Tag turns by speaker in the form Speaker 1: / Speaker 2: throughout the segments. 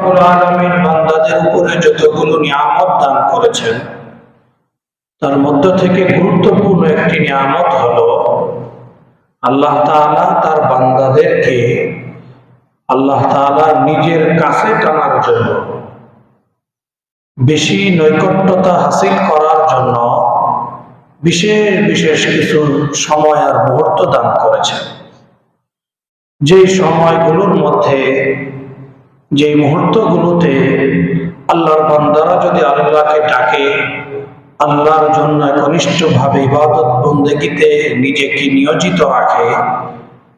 Speaker 1: রব্বুল আলামিন বান্দাদের উপরে যতগুলো নিয়ামত দান করেছেন, তার মধ্য থেকে গুরুত্বপূর্ণ একটি নিয়ামত হলো আল্লাহ তাআলা তার বান্দাদেরকে আল্লাহ তাআলা নিজের কাছে টানার জন্য, বেশি নৈকট্যতা হাসিল করার জন্য বিশেষ বিশেষ কিছু সময় আর মুহূর্ত দান করেছেন। যেই সময়গুলোর মধ্যে, যেই মুহূর্তগুলোতে আল্লাহর বান্দারা যদি আল্লাহকে ডাকে, আল্লাহর জন্য ঘনিষ্ঠভাবে ইবাদত বন্দেগীতে নিজেকে নিয়োজিত রাখে,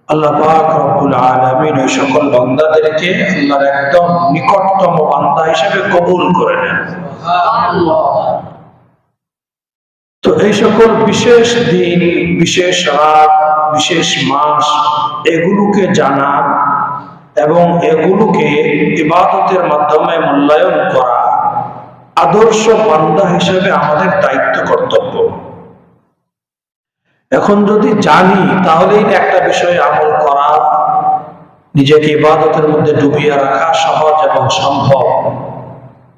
Speaker 1: আল্লাহ পাক রব্বুল আলামিন ওই সকল বান্দাদেরকে আল্লাহর একদম নিকটতম বান্দা হিসেবে কবুল করে নেন। তো এই সকল বিশেষ দিন, বিশেষ রাত, বিশেষ মাস, এগুলোকে জানা এবং এগুলোকে ইবাদতের মাধ্যমে মূল্যায়ন করা আদর্শ বান্দা হিসেবে আমাদের দায়িত্ব, কর্তব্য। এখন যদি জানি তাহলেই একটা বিষয়ে আমল করা, নিজেকে ইবাদতের মধ্যে ডুবিয়ে রাখা সহজ এবং সম্ভব।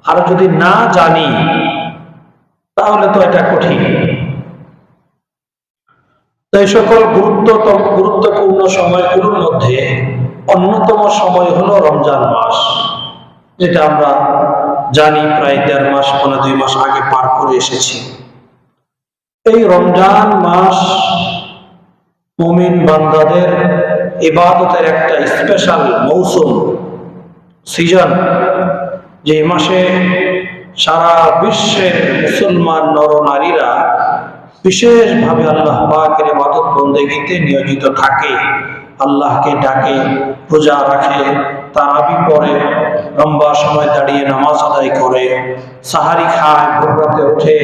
Speaker 1: আর যদি না জানি তাহলে তো এটা কঠিন। এই সকল গুরুত্বপূর্ণ সময়গুলোর মধ্যে অন্যতম সময় হলো রমজান মাস, যেটা আমরা জানি প্রায় 1.5 মাস, 2 মাস আগে পার করে এসেছি। এই রমজান মাস মুমিন বান্দাদের ইবাদতের একটা স্পেশাল মৌসুম, সিজন, যে মাসে সারা বিশ্বের মুসলমান নরনারীরা বিশেষভাবে আল্লাহ পাকের ইবাদত বন্দেগীতে নিয়োজিত থাকে, আল্লাহকে ডাকে, রোজা রাখে, তারাবি পড়ে, লম্বা সময় দাঁড়িয়ে নামাজ আদায় করে, সাহারি খায়, ভোর রাতে ওঠে,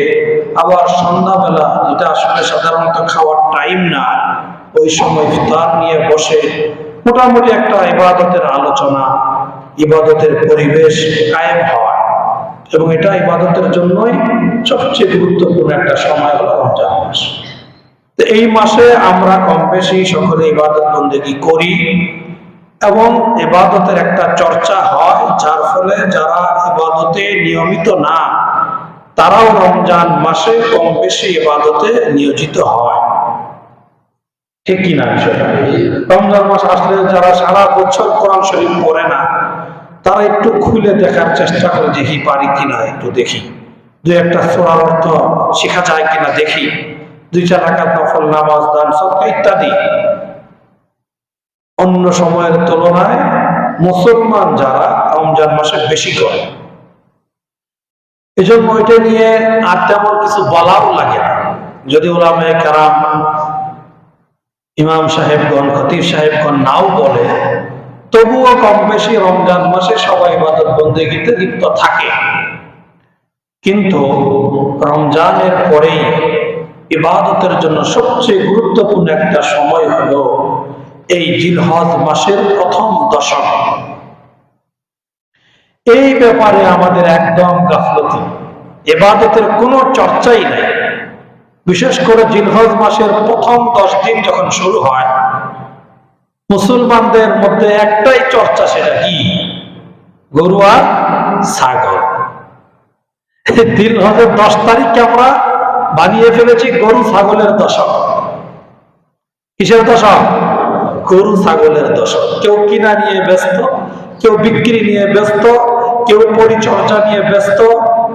Speaker 1: আবার সন্ধ্যাবেলা, যেটা আসলে সাধারণত খাওয়ার টাইম না, ওই সময় ইফতার নিয়ে বসে মোটামুটি একটা ইবাদতের আলোচনা, ইবাদতের পরিবেশ কায়েম হয়। এবং এটা ইবাদতের জন্যই সবচেয়ে গুরুত্বপূর্ণ একটা সময় হলো রমজান মাস। তো এই মাসে আমরা কম বেশি সকলে ইবাদত বন্দেগী করি এবং ইবাদতের একটা চর্চা হয়, যার ফলে যারা ইবাদতে নিয়মিত না, তারাও রমজান মাসে কম বেশি ইবাদতে নিয়োজিত হয়। ঠিক কিনা? রমজান মাস আসলে যারা সারা বছর কোরআন শরীফ পড়ে না, তারা একটু খুলে দেখার চেষ্টা করে, দেখি পারি কিনা, একটু দেখি 2-1 সূরার অর্থ শেখা যায় কিনা দেখি, 2-4 রাকাত নফল নামাজ, দান সদকা ইত্যাদি অন্য সময়ের তুলনায় মুসলমান যারা রমজান মাসে বেশি করে। এজন্য ওইটা নিয়ে আর তেমন কিছু বলাও লাগে না। যদি উলামায়ে কেরাম, ইমাম সাহেবগণ, খতিব সাহেবগণ নাও বলে, তবুও কম বেশি রমজান মাসে সবাই ইবাদত বন্দেগীতে লিপ্ত থাকে। কিন্তু রমজানের পরেই ইবাদতের জন্য সবচেয়ে গুরুত্বপূর্ণ একটা সময় হলো এই জিলহজ মাসের প্রথম দশক। এই ব্যাপারে আমাদের একদম গাফলতি, ইবাদতের কোনো চর্চাই নাই। বিশেষ করে জিলহজ মাসের প্রথম 10 দিন যখন শুরু হয়, মুসলমানদের মধ্যে একটাই চর্চা, সেটা কি? গরু আর ছাগল। জিলহজের 10 তারিখকে আমরা বানিয়ে ফেলেছি গরু ছাগলের দশক। কিসের দশক? গরু ছাগলের দশক। কেউ কিনা নিয়ে ব্যস্ত, কেউ বিক্রি নিয়ে ব্যস্ত, কেউ পরিচর্যা নিয়ে ব্যস্ত,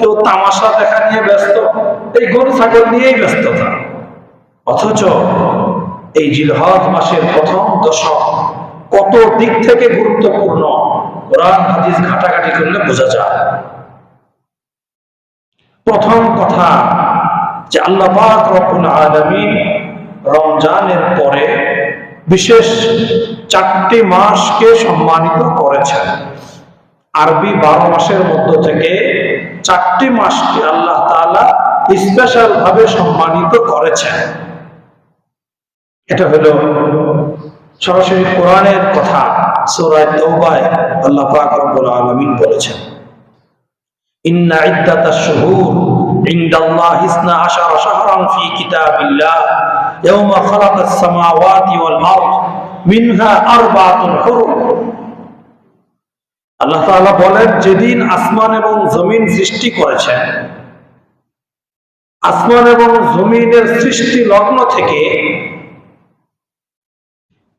Speaker 1: কেউ তামাশা দেখা নিয়ে ব্যস্ত, এই গরু ছাগল নিয়েই ব্যস্ততা। অথচ এই জিলহজ মাসের প্রথম দশক কত দিক থেকে গুরুত্বপূর্ণ, কোরআন হাদিস ঘাটাঘাটি করলে বোঝা যায়। প্রথম কথা যে আল্লাহ পাক রব্বুল আলামিন রমজানের পরে বিশেষ 4টি মাসকে সম্মানিত করেছেন। আরবি 12 মাসের মধ্য থেকে 4টি মাসকে আল্লাহ তাআলা স্পেশাল ভাবে সম্মানিত করেছেন। এটা হলো সরাসরি কোরআনের কথা। সূরা তাওবায় আল্লাহ পাক রব্বুল আলামিন বলেছেন, ইন্না ইদ্দাতাশ শুহুর ইনদাল্লাহি 12 শাহরান ফি কিতাবিল্লাহ ইয়াওমা খালাকাস সামাওয়াতি ওয়াল আরদ মিনহা আরবাতুন হুরুম। আল্লাহ তাআলা বলেন, যেদিন আসমান এবং জমিন সৃষ্টি করেছেন, আসমান এবং জমিনের সৃষ্টি লগ্ন থেকে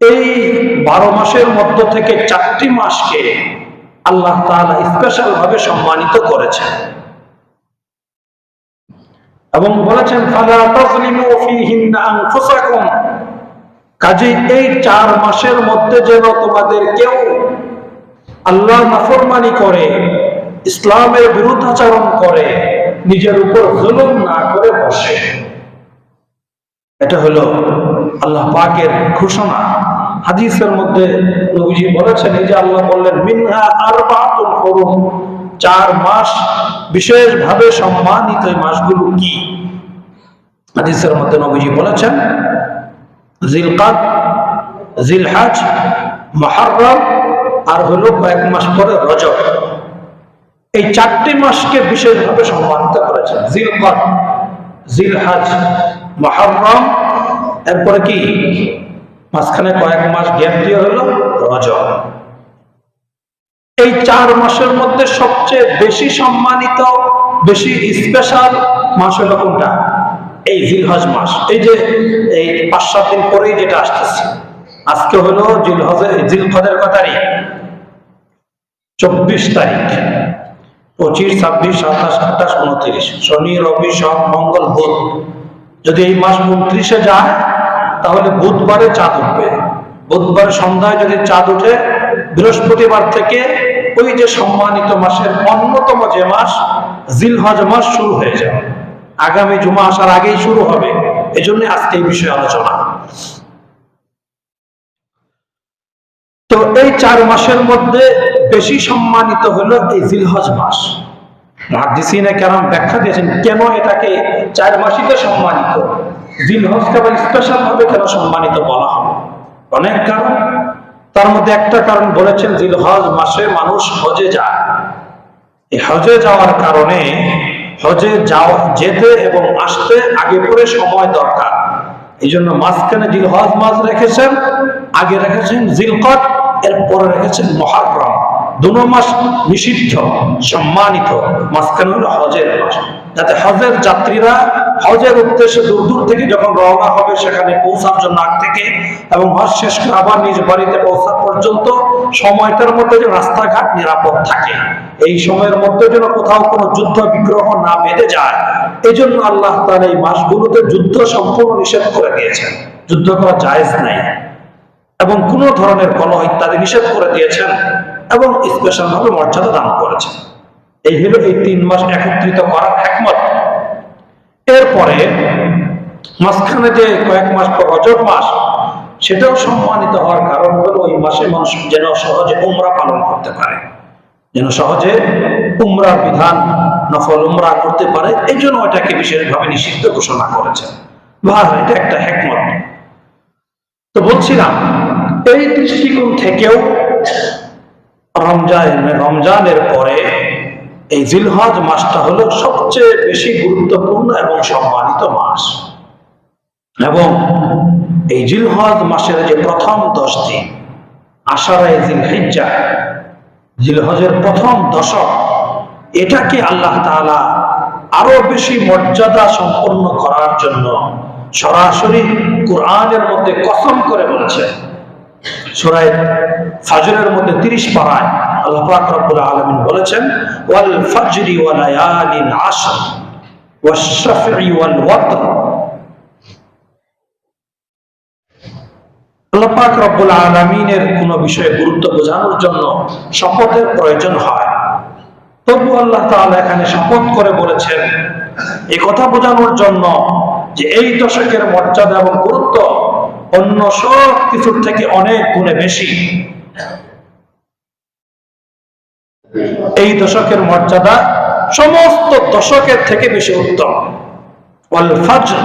Speaker 1: এই 12 মাসের মধ্য থেকে 4টি মাসকে আল্লাহ তাআলা স্পেশাল ভাবে সম্মানিত করেছেন এবং বলেছেন, ফালা তাযলিমু ফীহিন্না আনফুসাকুম, কাজেই এই 4 মাসের মধ্যে যেন তোমাদের কেউ আল্লাহ নাফরমানি করে, ইসলামের বিরুদ্ধাচরণ করে, নিজের উপর জুলুম না করে বসে। এটা হলো আল্লাহ পাকের ঘোষণা। হাদিসের মধ্যে নবীজি বলেছেন, এই যে আল্লাহ বললেন মিনহা আরবাতুল হুরুম, 4 মাস বিশেষভাবে সম্মানিত। এই মাসগুলো কি? হাদিসের মধ্যে নবীজি বলেছেন জিলকাদ, জিলহজ, মুহররম, আর হলো কয়েক মাস পরে রজব। এই 4টি মাসকে বিশেষভাবে সম্মানিত করেছেন। জিলকাদ, জিলহজ, মুহররম, এরপরে কি মাঝখানে কয়েক মাস গ্যাপ দিয়ে হলো রজব। এই 4 মাসের মধ্যে সবচেয়ে বেশি সম্মানিত, বেশি স্পেশাল মাস হলো কোনটা? এই জিলহজ মাস। এই যে এই 5-7 দিন পরেই যেটা আসতেছে, আজকে হলো জিলকদের কত তারিখ? 24 তারিখ। 25, 26, 27, 28, 29, শনি, রবি, সোম, মঙ্গল, বুধ। যদি এই মাস 29-এ যায় তাহলে বুধবারে চাঁদ উঠবে। বুধবার সন্ধ্যায় যদি চাঁদ উঠে, বৃহস্পতিবার থেকে ওই যে সম্মানিত মাসের অন্যতম যে মাস জিলহজ মাস শুরু হয়ে যাবে। আগামী জুমা আসার আগেই শুরু হবে। এজন্য আজকে এই বিষয়ে আলোচনা। তো এই 4 মাসের মধ্যে বেশি সম্মানিত হলো এই জিলহজ মাস। মুহাদ্দিসিনে কেরাম ব্যাখ্যা দিয়েছেন কেন এটাকে 4 মাসিতে সম্মানিত, জিলহজকে আবার স্পেশাল ভাবে কেন সম্মানিত বলা হবে। অনেক কারণ, তার মধ্যে একটা কারণ বলেছেন, জিলহজ মাসে মানুষ হজে যায়। এই হজে যাওয়ার কারণে হজে যেতে এবং আসতে আগে পরে সময় দরকার। এই জন্য মাঝখানে জিলহজ মাস রেখেছেন, আগে রেখেছেন জিলকদ, এরপরে রেখেছেন মুহররম। দুটো মাস নিষিদ্ধ, সম্মানিত, মাঝখানে হলো হজের মাস, যাতে হজের যাত্রীরা হজের উদ্দেশ্যে দূর দূর থেকে যখন রওনা হবে সেখানে পৌঁছার জন্য আগ থেকে এবং হজ শেষ করে আবার নিজ বাড়িতে পৌঁছা পর্যন্ত সময়টার মধ্যে যে রাস্তাঘাট নিরাপদ থাকে, এই সময়ের মধ্যে যেন কোথাও কোনো যুদ্ধ বিগ্রহ না বেঁধে যায়, এই জন্য আল্লাহ তাআলা এই মাসগুলোতে যুদ্ধ সম্পূর্ণ নিষেধ করে দিয়েছেন। যুদ্ধ করা জায়েজ নাই এবং কোন ধরনের কলহ ইত্যাদি নিষেধ করে দিয়েছেন এবং স্পেশাল ভাবে মর্যাদা দান করেছেন। এই হলো এই 3 মাস একত্রিত করার হিকমত। এরপরে মাঝখানে যে কয়েক মাস পর রজব মাস, সেটাও সম্মানিত হওয়ার কারণ হলো ওই মাসে মানুষ যেন সহজে উমরা পালন করতে পারে, যেন সহজে উমরার বিধান নফল উমরা করতে পারে। এই জন্য ওটাকে বিশেষভাবে নিষিদ্ধ ঘোষণা করেছেন। ভালো, এটা একটা হিকমত। তো বলছিলাম, এই দৃষ্টিকোণ থেকেও রমজানের পরে এই জিলহজ মাসটা হলো সবচেয়ে বেশি গুরুত্বপূর্ণ এবং সম্মানিত মাস। এবং এই জিলহজ মাসের যে প্রথম 10 দিন, আশারায়ে জিলহিজ্জা, জিলহজের প্রথম দশক, এটাকে আল্লাহ তাআলা আরো বেশি মর্যাদা সম্পন্ন করার জন্য সরাসরি কোরআনের মধ্যে কসম করে বলেছেন। সূরা ফাজরের মধ্যে 30 পারায় আল্লাহ পাক রব্বুল আলামিন বলেছেন, ওয়াল ফাজরি ওয়া লায়ালিন আশর ওয়াশ শাফঈ ওয়াল ওয়াতর। আল্লাহ পাক রব্বুল আলামিনের কোন বিষয়ে গুরুত্ব বোঝানোর জন্য শপথের প্রয়োজন হয়, তবু আল্লাহ তাআলা এখানে শপথ করে বলেছেন এই কথা বোঝানোর জন্য যে এই দশকের মর্যাদা এবং গুরুত্ব অন্য সব কিছুর থেকে অনেক গুণে বেশি। এই দশকের মর্যাদা সমস্ত দশকের থেকে বেশি উত্তম। ওয়াল ফাজর,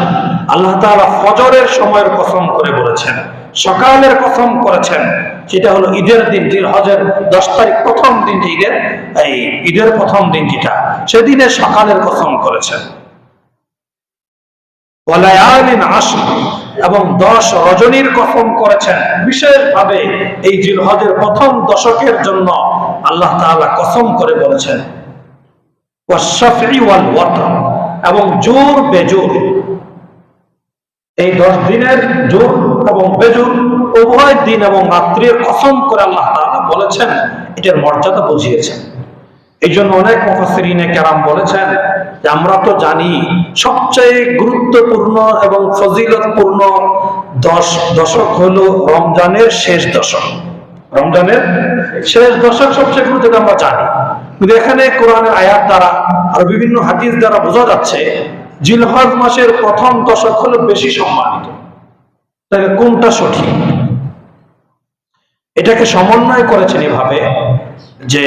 Speaker 1: আল্লাহ তাআলা ফজরের সময়ের কসম করে বলেছেন, সকালের কসম করেছেন, সেটা হলো ঈদের দিন, জিলহজের 10 তারিখ প্রথম দিন, ঈদের প্রথম দিন যেটা, সেদিনের সকালের কসম করেছেন। ওয়া লায়ালিন আশর, এবং 10 রজনীর কসম করেছেন। বিশেষভাবে এই জিলহজের প্রথম দশকের জন্য আল্লাহ তাআলা কসম করে বলেছেন ওয়াশ-শাফঈ ওয়াল ওয়াতর, এবং জোর বেজোর, এই 10 দিনের জোর এবং বেজোর উভয় দিন এবং রাত্রির কসম করে আল্লাহ তাআলা বলেছেন, এটার মর্যাদা বুঝিয়েছেন। এই জন্য অনেক মুফাসসিরিনে কেরাম বলেছেন যে আমরা তো জানি সবচেয়ে গুরুত্বপূর্ণ এবং ফজিলতপূর্ণ দশক হলো রমজানের শেষ দশক। রমজানের শেষ দশক সবচেয়ে গুরুত্ব আমরা জানি, কিন্তু এখানে কোরআনের আয়াত দ্বারা আর বিভিন্ন হাদিস দ্বারা বোঝা যাচ্ছে জিলহজ মাসের প্রথম দশক হলো বেশি সম্মানিত। তাহলে কোনটা সঠিক? এটাকে সমন্বয় করেছেন এভাবে যে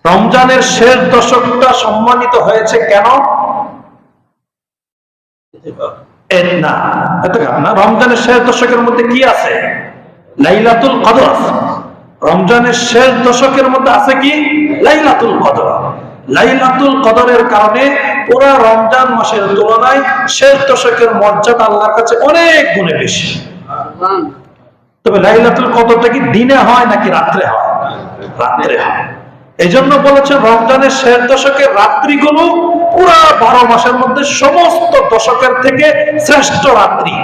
Speaker 1: রমজানের শেষ দশকটা সম্মানিত হয়েছে কেন? না, রমজানের শেষ দশকের মধ্যে কি আছে? লাইলাতুল কদর আছে। রমজানের শেষ দশকের মধ্যে আছে কি? লাইলাতুল কদর। লাইলাতুল কদরের কারণে পুরো রমজান মাসের তুলনায় শেষ দশকের মর্যাদা আল্লাহর কাছে অনেক গুণে বেশি। তবে লাইলাতুল কদরটা কি দিনে হয় নাকি রাত্রে হয়? রাত্রে হয়। এই জন্য বলেছে রমজানের শেষ দশকের রাত্রিগুলো পুরো 12 মাসের মধ্যে সমস্ত দশকের থেকে শ্রেষ্ঠ রাত্রি।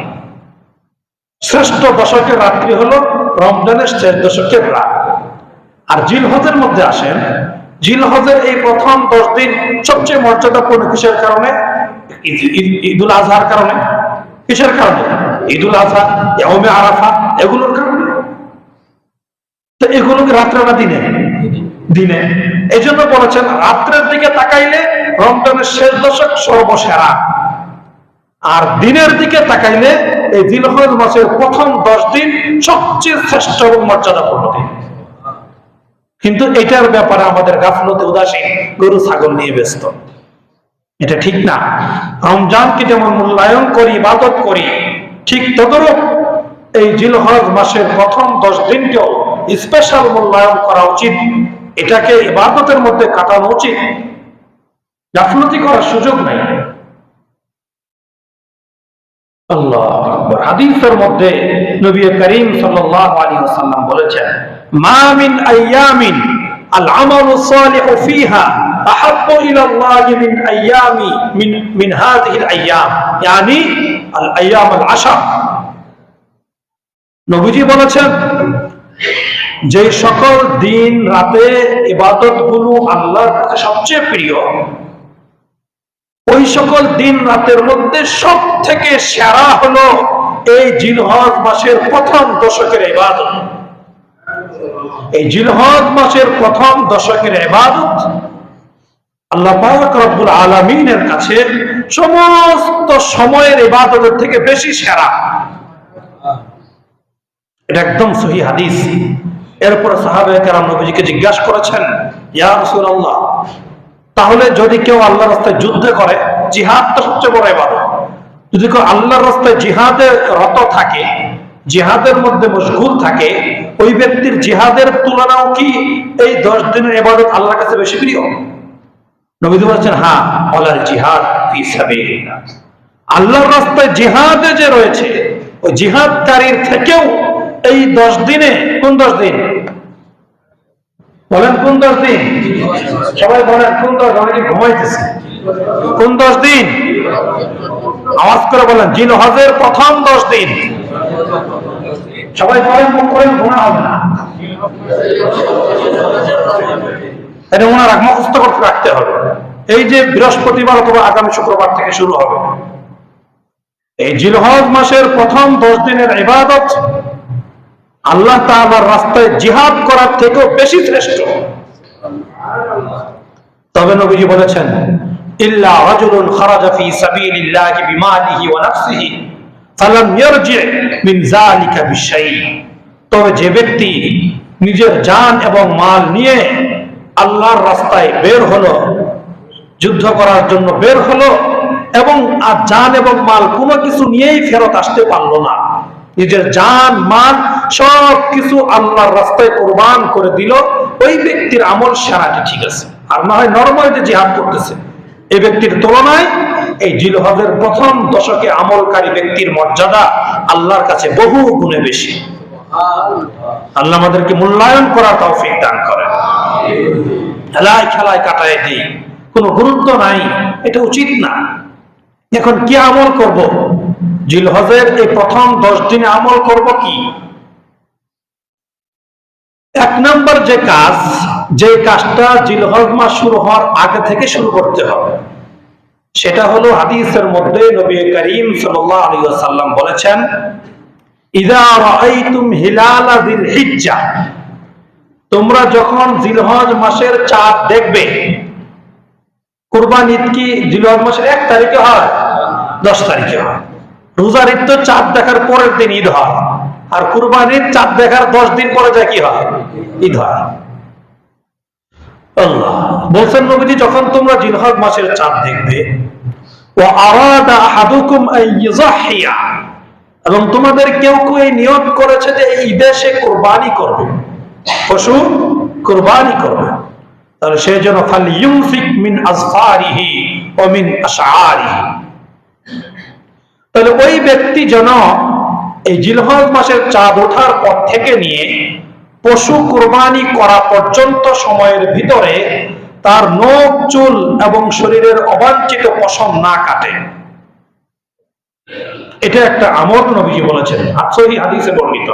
Speaker 1: শ্রেষ্ঠ দশকের রাত্রি হলো রমজানের শেষ দশকের রাত। আর জিলহজের মধ্যে আসেন, জিলহজের এই প্রথম 10 দিন সবচেয়ে মর্যাদাপূর্ণ কিসের কারণে? ঈদুল আজহার কারণে। কিসের কারণে? ঈদুল আজহা, ইয়াউমে আরাফা, এগুলোর কারণে। তো এগুলোকে রাত্রে না দিনে? দিনে। এই জন্য বলেছেন রাত্রের দিকে তাকাইলে রমজানের শেষ দশক সর্বসেরা, আর দিনের দিকে তাকাইলে এই জিলহজ মাসের প্রথম 10 দিন সবচেয়ে শ্রেষ্ঠ এবং মর্যাদাপূর্ণ দিন। কিন্তু এটার ব্যাপারে আমাদের গাফলতে উদাসীন, গরু ছাগল নিয়ে ব্যস্ত। এটা ঠিক না। রমজানকে যেমন মূল্যায়ন করি, ইবাদত করি, ঠিক তদরূপ এই জিলহজ মাসের প্রথম 10 দিনকেও স্পেশাল মূল্যায়ন করা উচিত। এটাকে ইবাদতের মধ্যে কাটানো উচিত, গাফলতি করার সুযোগ নাই। আল্লাহু আকবার। হাদিসের মধ্যে নবী করিম সাল্লাল্লাহু আলাইহি ওয়াসাল্লাম বলেছেন, মা মিন আইয়ামিন আল আমালু সালিহু ফিহা আহাব্বু ইলা আল্লাহি মিন আইয়ামি মিন হাযিহিল আইয়াম, ইয়ানি আল আইয়াম আল আশর। নবীজি বলেছেন যে সকল দিন রাতে ইবাদতগুলো আল্লাহর কাছে সবচেয়ে প্রিয়, ওই সকল দিন রাতের মধ্যে সব থেকে সেরা হলো এই জিলহজ মাসের প্রথম দশকের ইবাদত। এই জিলহজ মাসের প্রথম দশকের ইবাদত আল্লাহ পাক রব্বুল আলামিনের কাছে সমস্ত সময়ের ইবাদতের থেকে বেশি সেরা। এটা একদম সহিহ হাদিস। এরপর সাহাবায়ে কেরাম নবীজিকে জিজ্ঞাসা করেছেন, ইয়া রাসূলুল্লাহ, তাহলে যদি কেউ আল্লাহর রাস্তায় যুদ্ধ করে, জিহাদ তো সবচেয়ে বড় ইবাদত, যদি কেউ আল্লাহর রাস্তায় জিহাদে রত থাকে, জিহাদের মধ্যে মশগুল থাকে, ওই ব্যক্তির জিহাদের তুলনাও কি এই 10 দিনের ইবাদত আল্লাহর কাছে বেশি প্রিয়? নবী বলেছেন, হ্যাঁ, ওয়ালাল জিহাদ ফি সাবিলিল্লাহ। আল্লাহর রাস্তায় জিহাদে যে রয়েছে, ওই জিহাদকারীর থেকেও এই 10 দিনে, কোন 10 দিন বলেন? কোন 10 দিন? সবাই বলেন কোন 10? অনেকে ঘুমাইতেছে। কোন 10 দিন? আওয়াজ করে বলেন। জিলহজের প্রথম 10 দিন। সবাই বলেন, মুখ করেন, গুনাহ হবে না। এটা ওনার মুখস্থ করতে রাখতে হবে। এই যে বৃহস্পতিবার অথবা আগামী শুক্রবার থেকে শুরু হবে এই জিলহজ মাসের প্রথম 10 দিনের ইবাদত আল্লাহ তাআলার রাস্তায় জিহাদ করার থেকেও বেশি শ্রেষ্ঠ। তবে নবীজি বলেছেন, ইল্লা রাজুলুন খারাজা ফি সাবিলিল্লাহি বিমালিহি ওয়া নাফসিহি ফালাম ইয়ারজি মিন যালিকা বিশাই। তবে যে ব্যক্তি নিজের জান এবং মাল নিয়ে আল্লাহর রাস্তায় বের হলো, যুদ্ধ করার জন্য বের হলো, এবং আর জান এবং মাল কোনো কিছু নিয়েই ফেরত আসতে পারলো না, নিজের জান মাল সব কিছু আল্লাহর রাস্তায় কুরবান করে দিল, ওই ব্যক্তির আমল সারাটি ঠিক আছে। আর না হয় নরমাল যে জিহাদ করতেছে, এই ব্যক্তির তুলনায় এই জিলহজের প্রথম দশকে আমলকারী ব্যক্তির মর্যাদা আল্লাহর কাছে বহু গুণে বেশি। আল্লাহ আমাদেরকে মূল্যায়ন করার তৌফিক দান করেন। খেলায় খেলায় কাটায় দিই, কোনো গুরুত্ব নাই, এটা উচিত না। এখন কি আমল করব? জিলহজের এই প্রথম 10 দিনে আমল করব কি? এক নম্বর যে কাজটা জিলহজ মাস শুরু হওয়ার আগে থেকে শুরু করতে হবে, সেটা হলো হাদিসের মধ্যে নবী করিম সাল্লাল্লাহু আলাইহি ওয়াসাল্লাম বলেছেন, ইযা রাআইতুম হিলাল যিল হিজ্জাহ, তোমরা যখন জিলহজ মাসের চাঁদ দেখবে। কুরবানি ঈদ কি জিলহজ মাসের 1 তারিখে হয়? 10 তারিখে হয়। রোজার ঈদ তো চাঁদ দেখার পরের দিন ঈদ হয়, আর কুরবানির চাঁদ দেখার 10 দিন পরে যায় কি হয়? ঈদ হয়। আল্লাহ বলছেন নবীজি, যখন তোমরা জিলহজ মাসের চাঁদ দেখবে, ওয়া আরাদা আহাদুকুম আইয়াযহিয়া, এবং তোমাদের কেউ এই নিয়ত করেছে যে এই ঈদে সে কুরবানি করবে, পশু কুরবানি করবে, তাহলে সেই জন্য ফালইউনফিক মিন আযফারিহি ওয়া মিন আশআরিহি, তাহলে ওই ব্যক্তি যেন এই জিলহজ মাসের চাঁদ ওঠার পর থেকে নিয়ে পশু কুরবানি করা পর্যন্ত সময়ের ভিতরে তার নখ, চুল এবং শরীরের অবাঞ্ছিত পশম না কাটে। এটা একটা আমল নবীজি বলেছেন, সহিহ হাদিসে বর্ণিত।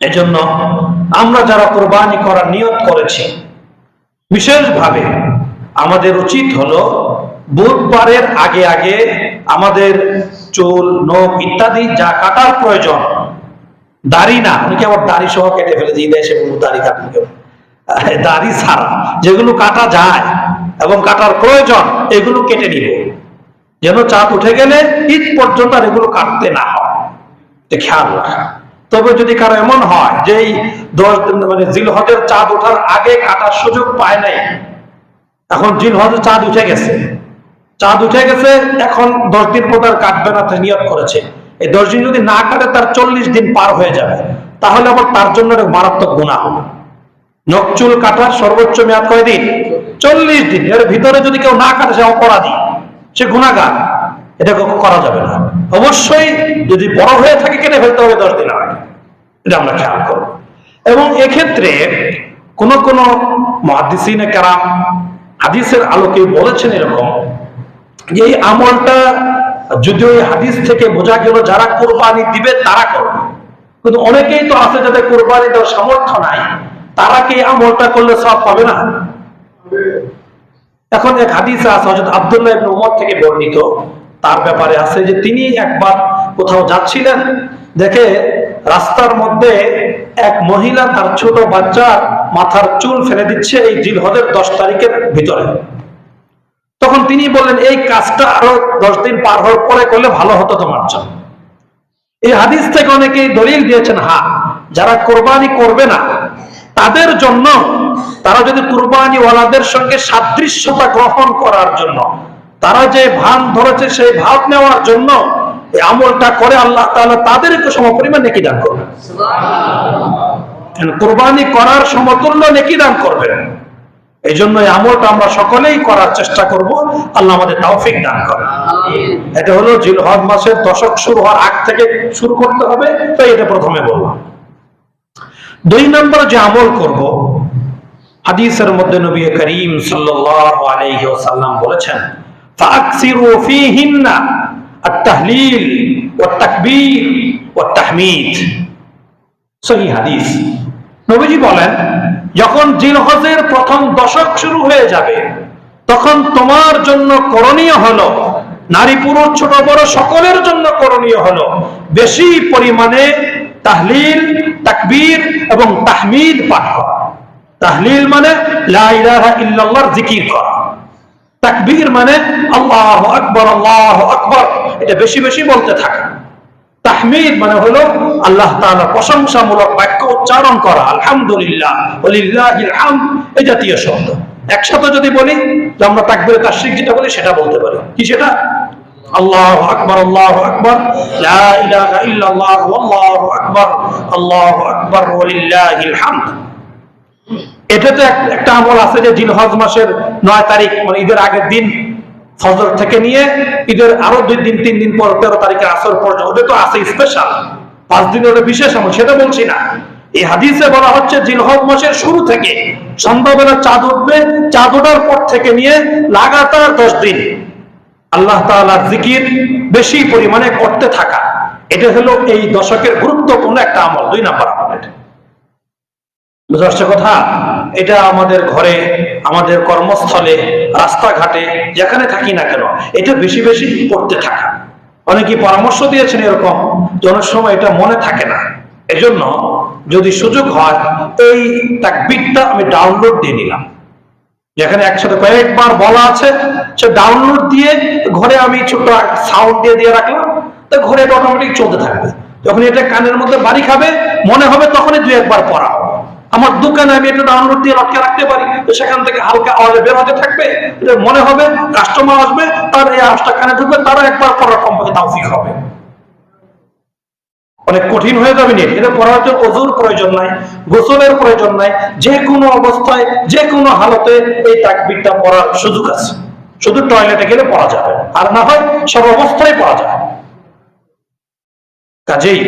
Speaker 1: এজন্য আমরা যারা কুরবানি করার নিয়ত করেছি, বিশেষভাবে আমাদের উচিত হলো বুধবারের আগে আগে আমাদের চুল, নখ ইত্যাদি যা কাটার প্রয়োজন, দাড়ি না, অনেকে আবার দাড়ি সহ কেটে ফেলে, যে দেশে দাড়ি কাটবে কেউ, দাড়ি ছাড়া যেগুলো কাটা যায় এবং কাটার প্রয়োজন, এগুলো কেটে নিব, যেন চাঁদ উঠে গেলে ঈদ পর্যন্ত আর এগুলো কাটতে না হয়, খেয়াল রাখা। তবে যদি কারো এমন হয় যে এই 10 দিন মানে জিলহজের চাঁদ ওঠার আগে কাটার সুযোগ পায় নাই, এখন জিলহজের চাঁদ উঠে গেছে, এখন 10 দিন পর আর কাটবে না, নিয়ত করেছে, এই 10 দিন যদি না কাটে তার 40 দিন পার হয়ে যাবে, তাহলে আবার তার জন্য মারাত্মক গুনাহ হবে। নখ চুল কাটার সর্বোচ্চ মেয়াদ কয়দিন? 40 দিন। এর ভিতরে যদি কেউ না কাটে সে অপরাধী, সে গুনাহগার, এটা করা যাবে না। অবশ্যই যদি বড় হয়ে থাকে কেটে ফেলতে হবে 10 দিন আগে, এটা আমরা খেয়াল করব। এবং এক্ষেত্রে কোন কোন মুহাদ্দিসিনে কেরাম হাদিসের আলোকে বলেছেন এরকম, যে এই আমলটা যদিও এই হাদিস থেকে বোঝা গেল যারা কুরবানি দিবে তারা করবে, কিন্তু অনেকেই তো আছে যাদের কুরবানি দেওয়ার সামর্থ্য নাই, তারা কি আমলটা করলে সওয়াব পাবে না? এখন এক হাদিসে আছে হযরত আব্দুল্লাহ ইবনে উমর থেকে বর্ণিত, তার ব্যাপারে আছে যে তিনি একবার কোথাও যাচ্ছিলেন, দেখে রাস্তার মধ্যে এক মহিলা তার ছোট বাচ্চার মাথার চুল ফেলে দিচ্ছে এই জিলহজের 10 তারিখের ভিতরে। তখন তিনি বললেন, এই কাজটা আরো 10 দিন পার হওয়ার পরে করলে ভালো হতো তোমার জন্য। এই হাদিস থেকে অনেকেই দলিল দিয়েছেন, হ্যাঁ, যারা কোরবানি করবে না তাদের জন্য, তারা যদি কুরবানি ওয়ালাদের সঙ্গে সাদৃশ্যতা গ্রহণ করার জন্য, তারা যে ভান ধরেছে সেই ভাব নেওয়ার জন্য এই আমলটা করে, আল্লাহ তাআলা তাদেরকে সমপরিমাণ নেকি দান করবেন। সুবহানাল্লাহ। কুরবানি করার সমতুল্য নেকি দান করবেন। এই জন্য এই আমলটা আমরা সকলেই করার চেষ্টা করব, আল্লাহ আমাদের তৌফিক দান করেন। এটা হলো জিলহজ মাসের দশক শুরু হওয়ার আগ থেকে শুরু করতে হবে, তাই এটা প্রথমে বললাম। 2 নম্বর যে আমল করব, হাদিসের মধ্যে নবী করিম সাল্লাল্লাহু আলাইহি ওয়াসাল্লাম বলেছেন, ফাকসিরু ফীহিন্না আত-তাহলিল ওয়াত তাকবীর ওয়াত তাহমিদ। সহিহ হাদিস। নবীজি বলেন, যখন জিলহজের প্রথম দশক শুরু হয়ে যাবে, তখন তোমার জন্য করণীয় হলো, নারী পুরুষ ছোট বড় সকলের জন্য করণীয় হলো বেশি পরিমাণে তাহলিল, তাকবীর এবং তাহমিদ পাঠ করা। তাহলিল মানে লা ইলাহা ইল্লাল্লাহর জিকির করা, তাকবীর মানে আল্লাহু আকবার আল্লাহু আকবার, এটা বেশি বেশি বলতে থাকা। তাহমিদ মানে হলো আল্লাহ তাআলার প্রশংসামূলক বাক্য উচ্চারণ করা, আলহামদুলিল্লাহ ওয়ালিল্লাহিল হামদ, এই জাতীয় শব্দ একসাথে যদি বলি, যে আমরা তাকবীরে তাশরিক যেটা বলি সেটা বলতে পারি। কি সেটা? আল্লাহু আকবার লা ইলাহা ইল্লাল্লাহ আল্লাহু আকবার ওয়ালিল্লাহিল হামদ। এটাতে একটা আমল আছে যে জিলহজ মাসের 9 তারিখ মানে ঈদের আগের দিন ফজর থেকে নিয়ে ঈদের আরো 2 দিন 3 দিন পর 13 তারিখে আসর পর্যন্ত, ওটা তো আছে স্পেশাল 5 দিন, ওটা বিশেষ আমল, সেটা বলছি না। এই হাদিসে বলা হচ্ছে জিলহজ মাসের শুরু থেকে সন্ধ্যাবেলা চাঁদ উঠবে, চাঁদ ওঠার পর থেকে নিয়ে লাগাতার 10 দিন আল্লাহ তাআলার জিকির বেশি পরিমাণে করতে থাকা, এটা হলো এই দশকের গুরুত্বপূর্ণ একটা আমল। 2 নাম্বার আমল এটা। বুঝতে পারছো কথা? এটা আমাদের ঘরে, আমাদের কর্মস্থলে, রাস্তাঘাটে, যেখানে থাকি না কেন এটা বেশি বেশি করতে থাকা। অনেকেই পরামর্শ দিয়েছেন এরকম যে অনেক সময় এটা মনে থাকে না, এজন্য যদি সুযোগ হয় এই তাকবীরটা আমি ডাউনলোড দিয়ে নিলাম, যেখানে একসাথে কয়েকবার বলা আছে সে ডাউনলোড দিয়ে ঘরে আমি ছোট সাউন্ড দিয়ে রাখলাম, তো ঘরে এটা অটোমেটিক চলতে থাকবে। যখন এটা কানের মধ্যে বাড়ি খাবে মনে হবে তখনই 2 একবার পড়া হবে। আমার দোকানে আমি এটা ডাউনলোড দিয়ে লটকে রাখতে পারি, তো সেখান থেকে হালকা আওয়াজে বের হতে থাকবে, এটা মনে হবে কাস্টমার আসবে তার এই আওয়াজটা কানে ঢুকবে, তারা একবার পড়ার কমপক্ষে তাওফিক হবে। অনেক কঠিন হয়ে যাবে না, এটা পড়ার জন্য ওযুর প্রয়োজন নাই, গোসলের প্রয়োজন নাই, যে কোনো অবস্থায় যে কোনো হালতে এই তাকবীরটা পড়ার সুযোগ আছে। শুধু টয়লেটে গেলে পড়া যাবে, আর না হয় সব অবস্থায় পড়া যায়। কাজেই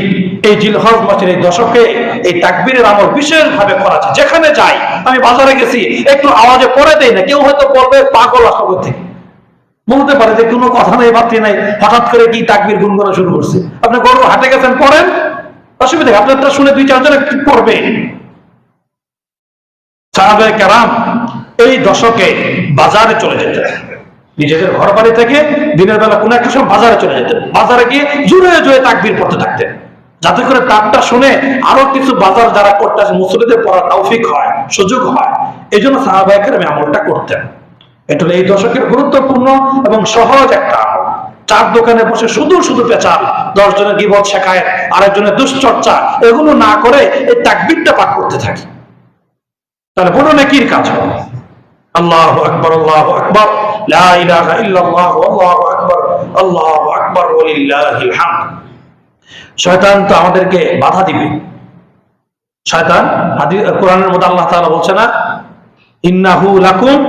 Speaker 1: এই জিলহজ মাসের এই দশকে এই তাকবীরের আমল বিশেষভাবে করা যায়। যেখানে যাই, আমি বাজারে গেছি একটু আওয়াজে পড়ে দেই না, কেউ হয়তো বলবে পাগল আসবে থেকে, বলতে পারে যে কোনো কথা নাই বাতি নাই, হঠাৎ করে কি তাকবীর গুনগুনা শুরু করছে। আপনি গরু হাটে গেছেন, পড়েন, অসুবিধা আপনারটা শুনে 2-4 জন একটু পড়বে। সাহাবায়ে কেরাম এই দশকে বাজারে চলে যেতেন, নিজেদের ঘর বাড়ি থেকে দিনের বেলা কোনো একটা সময় বাজারে চলে যেতেন, বাজারে গিয়ে জোরে জোরে তাকবীর পড়তে থাকতেন, যাতে করে তাকটা শুনে আরো কিছু বাজার যারা করতে আসে মুসল্লিদের পড়ার তৌফিক হয়, সুযোগ হয়। এই জন্য সাহাবায়ে কেরাম আমলটা করতেন। এটা এই দশকের গুরুত্বপূর্ণ এবং সহজ একটা আমল। চার দোকানে বসে শুধু শুধু পেঁচাল, 10 জনের গীবত শেখায়, আরেকজনের দুশ্চর্চা, এগুলো না করে এই তাকবীরটা পাঠ করতে থাকি, তাহলে বড় নেকির কাজ হবে। আল্লাহু আকবার, আল্লাহু আকবার, লা ইলাহা ইল্লাল্লাহ, আল্লাহু আকবার, আল্লাহু আকবার, ওয়ালিল্লাহিল হামদ। শয়তান তো আমাদেরকে বাধা দিবে। শয়তান কোরআনের মধ্যে আল্লাহ তাআলা বলছে না, ইন্নাহু লাকুম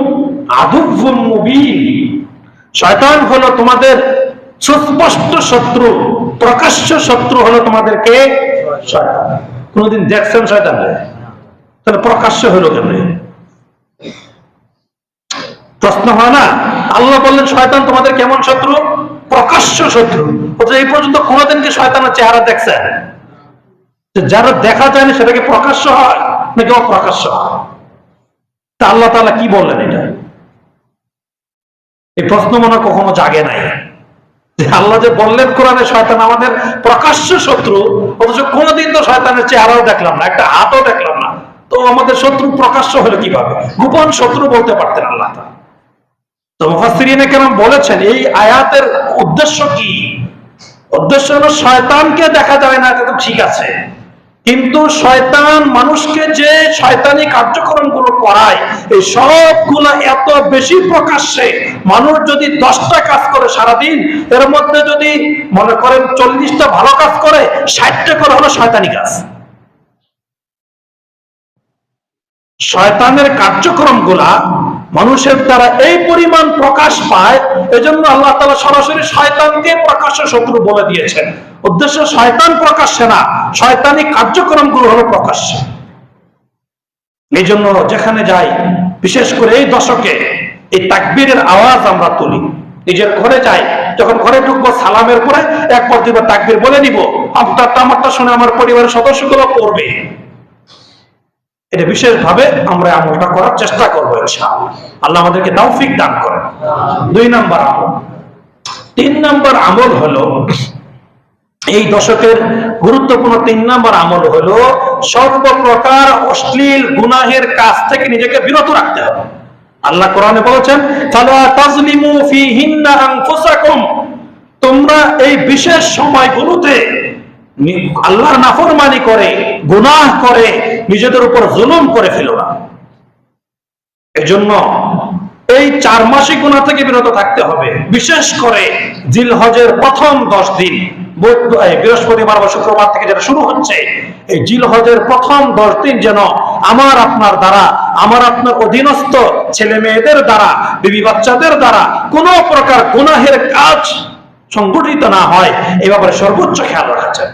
Speaker 1: আদুউম মুবিন, শয়তান হলো তোমাদের সুস্পষ্ট শত্রু, প্রকাশ্য শত্রু হলো তোমাদেরকে শয়তান। কোনদিন দেখছেন শয়তান? তাহলে প্রকাশ্য হলো কেন? প্রশ্ন হয় না? আল্লাহ বললেন শয়তান তোমাদের কেমন শত্রু? প্রকাশ্য শত্রু। এই পর্যন্ত কোনদিন কি শয়তানের চেহারা দেখছেন? যারা দেখা যায় না সেটাকে প্রকাশ্য হয় নাকি অপ্রকাশ্য হয়? তা আল্লাহ তাআলা কি বললেন? এটা এই প্রশ্ন মনে কখনো জাগে নাই যে আল্লাহ যে বললেন কোরআনে শয়তান আমাদের প্রকাশ্য শত্রু, অথচ কোনদিন তো শয়তানের চেহারাও দেখলাম না, একটা হাতও দেখলাম না, তো আমাদের শত্রু প্রকাশ্য হলো কিভাবে? গোপন শত্রু বলতে পারতেন আল্লাহ তাআলা। তো মুফাসসিরিনে কেরাম বলেছেন এই আয়াতের উদ্দেশ্য কি? উদ্দেশ্য হলো শয়তানকে দেখা যায় না, এটা তো ঠিক আছে, কিন্তু শয়তান মানুষকে যে শয়তানি কার্যক্রমগুলো করায় এই সবগুলো এত বেশি প্রকাশ্যে, মানুষ যদি 10টা কাজ করে সারাদিন, এর মধ্যে যদি মনে করেন 40টা ভালো কাজ করে, 60টা করে হলো শয়তানি কাজ। শয়তানের কার্যক্রমগুলা মানুষের দ্বারা এই পরিমাণ প্রকাশ পায়, এজন্য আল্লাহ তাআলা সরাসরি শয়তানকে প্রকাশ্য শত্রু বলে দিয়েছেন। উদ্দেশ্য শয়তান প্রকাশ্যে না, শয়তানি কার্যক্রমগুলো হলো প্রকাশ্যে। এই জন্য যেখানে যাই, বিশেষ করে এই দশকে এই তাকবীরের আওয়াজ আমরা তুলি। নিজের ঘরে যাই, যখন ঘরে ঢুকবো সালামের পরে একবার 2বার তাকবীর বলে নিব, আপনারটা আমারটা শুনে আমার পরিবারের সদস্যগুলো পড়বে। এটা বিশেষভাবে আমরা আমলটা করার চেষ্টা করবো ইনশাআল্লাহ। আল্লাহ আমাদেরকে তৌফিক দান করেন। 2 নাম্বার আমল। 3 নাম্বার আমল হলো এই দশকের গুরুত্বপূর্ণ 3 নাম্বার আমল হলো সর্বপ্রকার অশ্লীল গুনাহের কাজ থেকে নিজেকে বিরত রাখতে হবে। আল্লাহ কোরআনে বলেছেন, ফালা তাজলিমু ফীহিন্না আনফুসাকুম, তোমরা এই বিশেষ সময়গুলোতে আল্লাহর নাফরমানি করে, গুনাহ করে নিজেদের উপর জুলুম করে ফেলো না। এজন্য এই 4 মাসিক গুনাহ থেকে বিরত থাকতে হবে। বিশেষ করে জিলহজের প্রথম 10 দিন, বৃহস্পতিবার বা শুক্রবার থেকে যেটা শুরু হচ্ছে, এই জিলহজের প্রথম 10 দিন যেন আমার আপনার দ্বারা, আমার আপনার অধীনস্থ ছেলে মেয়েদের দ্বারা, বিবি বাচ্চাদের দ্বারা কোনো প্রকার গুনাহের কাজ সংগঠিত না হয়, এই ব্যাপারে সর্বোচ্চ খেয়াল রাখা চাই।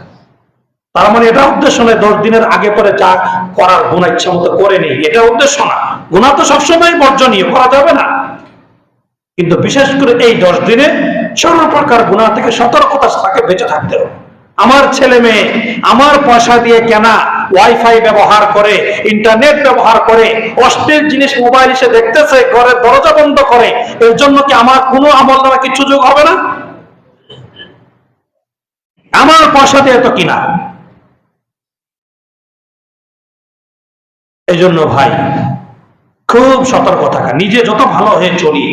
Speaker 1: তার মানে এটা উদ্দেশ্য নয় 10 দিনের আগে পরে যা করার গুনাহ ইচ্ছা মতো করে নেই, এটা উদ্দেশ্য না। গুনাহ তো সবসময় বর্জনীয়, করা যাবে না, কিন্তু বিশেষ করে এই 10 দিনে সর্বপ্রকার গুনাহ থেকে সতর্কতার সাথে বেঁচে থাকতে হবে। আমার ছেলে মেয়ে আমার পয়সা দিয়ে কেনা ওয়াইফাই ব্যবহার করে, ইন্টারনেট ব্যবহার করে, অশ্লীল জিনিস মোবাইল এসে দেখতেছে, ঘরের দরজা বন্ধ করে, এর জন্য কি আমার কোনো আমল নামা কিছু যোগ হবে না? আমার পয়সা দিয়ে তো কিনা। এই জন্য ভাই খুব সতর্ক থাকা, নিজে যত ভালো হয়ে চলি,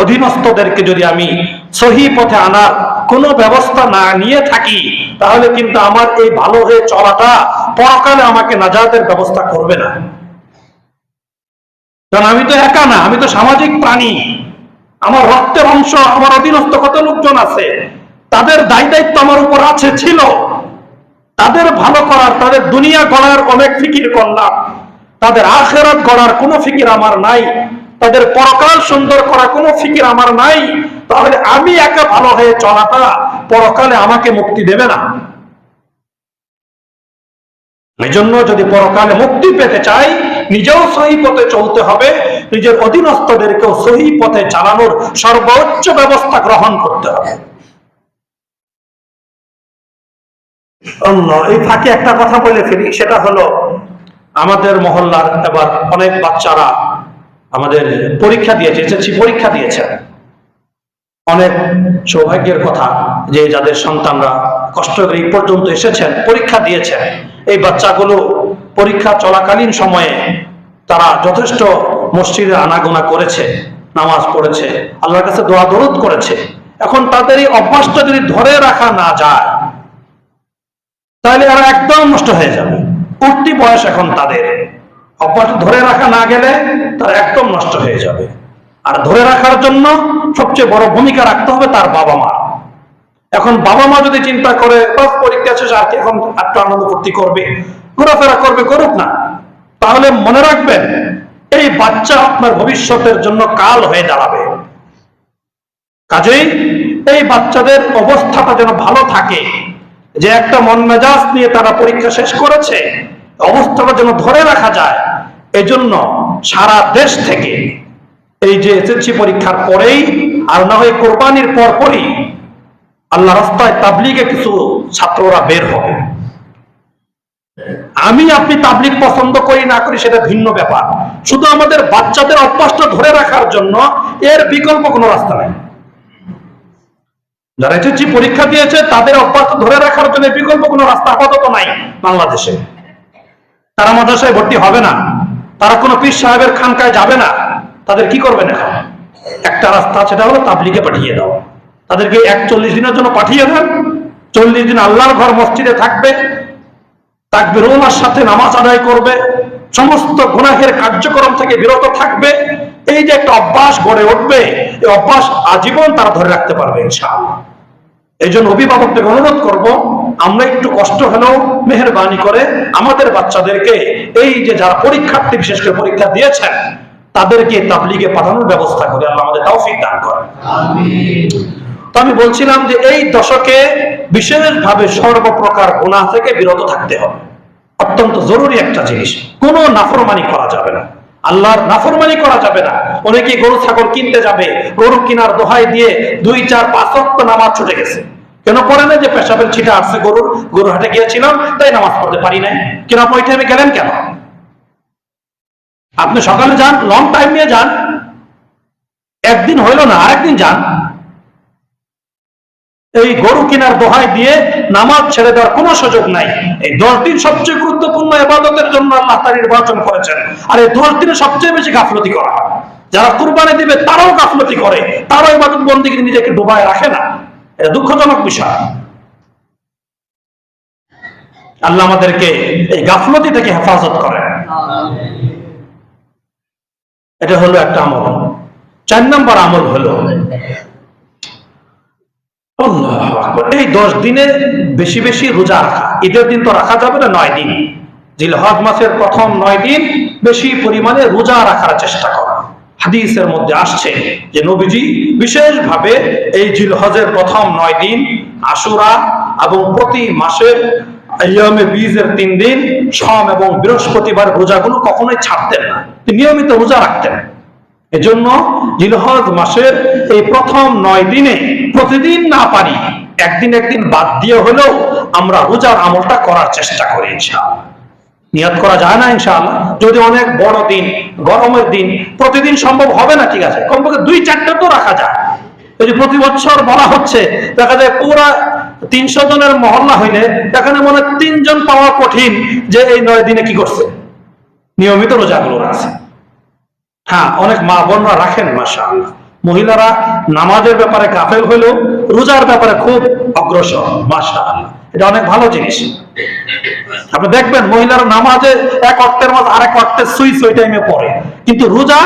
Speaker 1: অধীনস্থদেরকে যদি আমি সহি পথে আনার কোনো ব্যবস্থা না নিয়ে থাকি, তাহলে কিন্তু আমার এই ভালো হয়ে চলাটা পরকালে আমাকে নাজাতের ব্যবস্থা করবে না। কারণ আমি তো একা না, আমি তো সামাজিক প্রাণী, আমার রক্তের অংশ, আমার অধীনস্থ কত লোকজন আছে, তাদের দায় দায়িত্ব আমার উপর আছে, ছিল। তাদের ভালো করার, তাদের দুনিয়া গড়ার অনেক ফিকির করলাম, তাদের আখিরাত গড়ার কোনো ফিকির আমার নাই, তাদের পরকাল সুন্দর করার কোনো ফিকির আমার নাই। তাহলে আমি একা ভালো হয়ে চলাটা পরকালে আমাকে মুক্তি দেবে না। এই জন্য যদি পরকালে মুক্তি পেতে চাই, নিজেও সহি পথে চলতে হবে, নিজের অধীনস্থদেরকেও সহি পথে চালানোর সর্বোচ্চ ব্যবস্থা গ্রহণ করতে হবে। এই ফাঁকে একটা কথা বলে ফেলি, সেটা হলো আমাদের মহল্লার এবার অনেক বাচ্চারা আমাদের পরীক্ষা দিয়েছে, এসএসসি পরীক্ষা দিয়েছে। অনেক সৌভাগ্যের কথা যে যাদের সন্তানরা কষ্ট করে এই পর্যন্ত এসেছেন, পরীক্ষা দিয়েছেন, এই বাচ্চাগুলো পরীক্ষা চলাকালীন সময়ে তারা যথেষ্ট মসজিদে আনাগোনা করেছে, নামাজ পড়েছে, আল্লাহর কাছে দোয়া দরুদ করেছে। এখন তাদের এই অভ্যাসটা যদি ধরে রাখা না যায়, তাহলে এরা একদম নষ্ট হয়ে যাবে। উঠতি বয়স এখন তাদের, অভ্যাস ধরে রাখা না গেলে তারা একদম নষ্ট হয়ে যাবে। আর ধরে রাখার জন্য সবচেয়ে বড় ভূমিকা রাখতে হবে তার বাবা মা। এখন বাবা মা যদি চিন্তা করে বাস পরীক্ষা শেষ, আর এখন একটু আনন্দ ফুর্তি করবে, ঘোরাফেরা করবে, করুক না, তাহলে মনে রাখবেন এই বাচ্চা আপনার ভবিষ্যতের জন্য কাল হয়ে দাঁড়াবে। কাজেই এই বাচ্চাদের অবস্থাটা যেন ভালো থাকে, যে একটা মন মেজাজ নিয়ে তারা পরীক্ষা শেষ করেছে, অবস্থাটা যেন ধরে রাখা যায়। এজন্য সারা দেশ থেকে এই যে এসএসসি পরীক্ষার পরেই, আর না হয় কোরবানির পরপরই, আল্লাহ রাস্তায় তাবলীগে কিছু ছাত্ররা বের হবে। আমি আপনি তাবলীগ পছন্দ করি না করি সেটা ভিন্ন ব্যাপার, শুধু আমাদের বাচ্চাদের অভ্যাসটা ধরে রাখার জন্য এর বিকল্প কোনো রাস্তা নাই। যারা এসএসসি পরীক্ষা দিয়েছে তাদের অভ্যাস ধরে রাখার জন্য বিকল্প কোনো রাস্তা আপাতত নাই বাংলাদেশে। তারা মাদ্রাসায় ভর্তি হবে না, তারা কোনো পীর সাহেবের খানকায় যাবে না, তাদের কি করবেন? এখন একটা রাস্তা, সেটা হলো তাবলীগে পাঠিয়ে দাও। তাদেরকে 41 দিনের জন্য পাঠিয়ে দেন, 40 দিন আল্লাহর ঘর মসজিদে থাকবে, তাকবীরুল্লাহর সাথে নামাজ আদায় করবে, সমস্ত গুনাহের কার্যক্রম থেকে বিরত থাকবে। এই যে একটা অভ্যাস গড়ে উঠবে, এই অভ্যাস আজীবন তারা ধরে রাখতে পারবে ইনশাআল্লাহ। এই জন্য অভিভাবকদের অনুরোধ করব, আমরা একটু কষ্ট হলেও মেহেরবানি করে আমাদের বাচ্চাদেরকে, এই যে যারা পরীক্ষার্থী বিশেষ করে পরীক্ষা দিয়েছেন, তাদেরকে তাবলীগে পাঠানোর ব্যবস্থা করে আল্লাহ আমাদের তৌফিক দান করেন। আমিন। তো আমি বলছিলাম যে এই দশকে বিশেষভাবে সর্বপ্রকার গুনাহ থেকে বিরত থাকতে হবে, অত্যন্ত জরুরি একটা জিনিস। কোনো নাফরমানি করা যাবে না, আল্লাহর নাফরমানি করা যাবে না। অনেকে গরু ছাগল কিনতে যাবে, গরু কেনার দোহাই দিয়ে 2, 4, 5 ওয়াক্ত নামাজ ছুটে গেছে। কেন পড়ে না? যে পেশাবের ছিটা আসছে, গরু হাটে গিয়েছিলাম তাই নামাজ পড়তে পারি নাই। কেন আপনি ওই টাইমে গেলেন কেন? আপনি সকালে যান, লং টাইম নিয়ে যান, একদিন হইল না আরেকদিন যান। এই গরু কেনার দোহাই দিয়ে নামাজ ছেড়ে দেওয়ার কোনো সুযোগ নাই। এই 10 দিন সবচেয়ে গুরুত্বপূর্ণ ইবাদতের জন্য আল্লাহ তাআলা নির্বাচন করেছেন, আর এই 10 দিনে সবচেয়ে বেশি গাফলতি করা হয়। যারা কুরবানি দিবে তারাও গাফলতি করে, তারাও ইবাদত বন্দেগী নিজেকে ডুবায় রাখে না। এটা দুঃখজনক বিষয়। আল্লাহ আমাদেরকে এই গাফলতি থেকে হেফাজত করেন। এটা হলো একটা আমল। 4 নম্বর আমল হলো এই 10 দিনে বেশি বেশি রোজা রাখা। ঈদের দিন তো রাখা যাবে না, 9 দিন, জিলহজ মাসের প্রথম 9 দিন বেশি পরিমাণে রোজা রাখার চেষ্টা করা। হাদিসের মধ্যে আসছে যে নবীজি বিশেষভাবে এই জিলহজের প্রথম 9 দিন, আশুরা এবং প্রতি মাসের আইয়ামে বীজের 3 দিন সোম এবং বৃহস্পতিবার রোজাগুলো কখনোই ছাড়তেন না, নিয়মিত রোজা রাখতেন। এজন্য জিলহজ মাসের এই প্রথম 9 দিনে প্রতিদিন না পারি একদিন বাদ দিয়ে হলেও আমরা রোজার আমলটা করার চেষ্টা করি ইনশাআল্লাহ। নিয়ত করা যায় না ইনশাআল্লাহ, যদি অনেক বড় দিন, গরমের দিন, প্রতিদিন সম্ভব হবে না, ঠিক আছে, কমপক্ষে 2-4টা তো রাখা যায়। ওই যে প্রতি বছর বলা হচ্ছে, দেখা যায় পুরা 300 জনের মহল্লা হইলে এখানে মনে 3 জন পাওয়া কঠিন যে এই 9 দিনে কি করছে, নিয়মিত রোজাগুলো রাখছে। হ্যাঁ, অনেক মা বোনরা রাখেন মাশাআল্লাহ। মহিলারা নামাজের ব্যাপারে গাফেল হলেও রোজার ব্যাপারে খুব অগ্রসর মাশাআল্লাহ, এটা অনেক ভালো জিনিস। আপনি দেখবেন মহিলারা নামাজে এক ওয়াক্তের মধ্যে আরেক ওয়াক্তের সুইচ ওই টাইমে পড়ে, কিন্তু রোজা